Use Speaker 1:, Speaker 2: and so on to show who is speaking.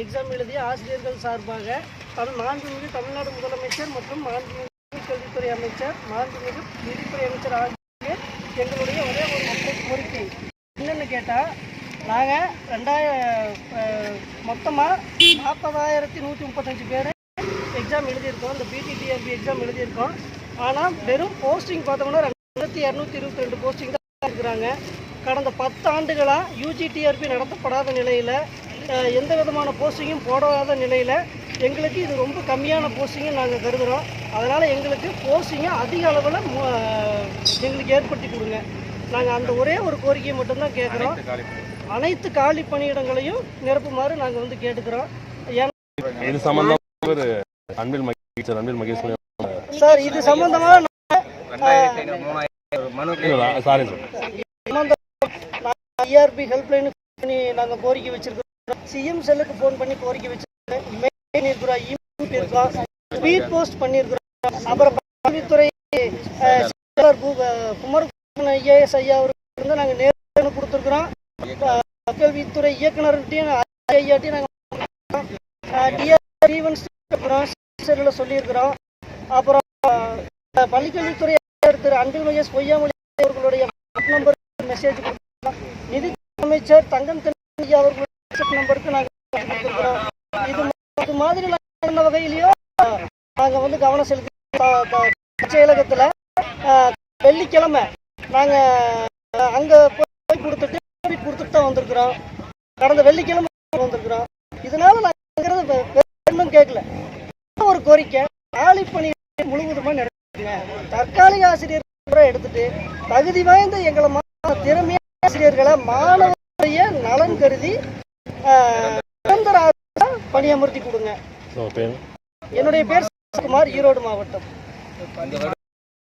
Speaker 1: Exam எழுதிய ஆசிரியர்கள் சார்பாக மாண்புமிகு தமிழ்நாடு முதலமைச்சர் மற்றும் மாண்புமிகு கல்வித்துறை அமைச்சர், மாண்புமிகு நிதித்துறை அமைச்சர் ஆகிய எங்களுடைய ஒரே ஒரு கோரிக்கை என்னென்னு கேட்டால், நாங்கள் மொத்தமாக 40,135 பேர் எக்ஸாம் எழுதியிருக்கோம். இந்த பிடிடிஆர்பி எக்ஸாம் எழுதியிருக்கோம். ஆனால் வெறும் போஸ்டிங் பார்த்தோம்னா 2,222 போஸ்டிங் தான் இருக்கிறாங்க. கடந்த 10 ஆண்டுகளாக யூஜிடிஆர்பி நடத்தப்படாத நிலையில், எந்த விதமான போஸ்டிங்கும் போடாத நிலையில் எங்களுக்கு இது ரொம்ப கம்மியான போஸ்டிங்கை நாங்கள் கருதுகிறோம். அதனால் எங்களுக்கு போஸ்டிங்கை அதிக அளவில் எங்களுக்கு ஏற்படுத்தி கொடுங்க. நாங்கள் அந்த ஒரே ஒரு கோரிக்கையை மட்டும்தான் கேட்குறோம். அனைத்து காலி பணியிடங்களையும் நிரப்புமாறு நாங்கள் வந்து கேட்டுக்கிறோம். சார், இது சம்பந்தமாக IRB ஹெல்ப்லைன் பண்ணி நாங்கள் கோரிக்கை வச்சிருக்கிறோம். சிஎம் செல்லுக்கு ஃபோன் பண்ணி கோரிக்கை வச்சிருக்கோம். இமெயில் இருக்கோம், ஸ்பீட் போஸ்ட் பண்ணியிருக்கிறோம். அப்புறம் கல்வித்துறை குமரகுமரன் IAS ஐயா அவருக்கு வந்து நாங்கள் நேரில் கொடுத்துருக்குறோம். கல்வித்துறை இயக்குநர்கிட்டையும் ஐயாட்டையும் நாங்கள் சொல்லியிருக்கிறோம். அப்புறம் பள்ளிக்கல்வித்துறை திரு அன்பில்மகேஷ் பொய்யாமொழி அவர்களுடைய நம்பர் மெசேஜ் கொடுத்துருக்கோம். நிதி அமைச்சர் தங்கம் தென்னி அவர்களுடைய நம்பருக்கு நாங்கள் கொடுத்துருக்கிறோம். இது மாதிரி நாங்கள் வகையிலையோ நாங்கள் வந்து கவனம் செலுத்தி செயலகத்தில் வெள்ளிக்கிழமை நாங்கள் அங்கே போய் கொடுத்துட்டு தான் வந்திருக்கிறோம். கடந்த வெள்ளிக்கிழமை வந்திருக்கிறோம். இதனால நாங்கள் வேணும்னு கேட்கல. ஒரு கோரிக்கை, காலி பணி முழுவதுமாக நடத்துங்க. தற்காலிக ஆசிரியர் எடுத்துட்டு தகுதி வாய்ந்த எங்களை திறமையான ஆசிரியர்களை மாணவருடைய நலன் கருதி நிரந்தர பணியமர்த்தி கொடுங்க. என்னுடைய பேர் குமார், ஈரோடு மாவட்டம்.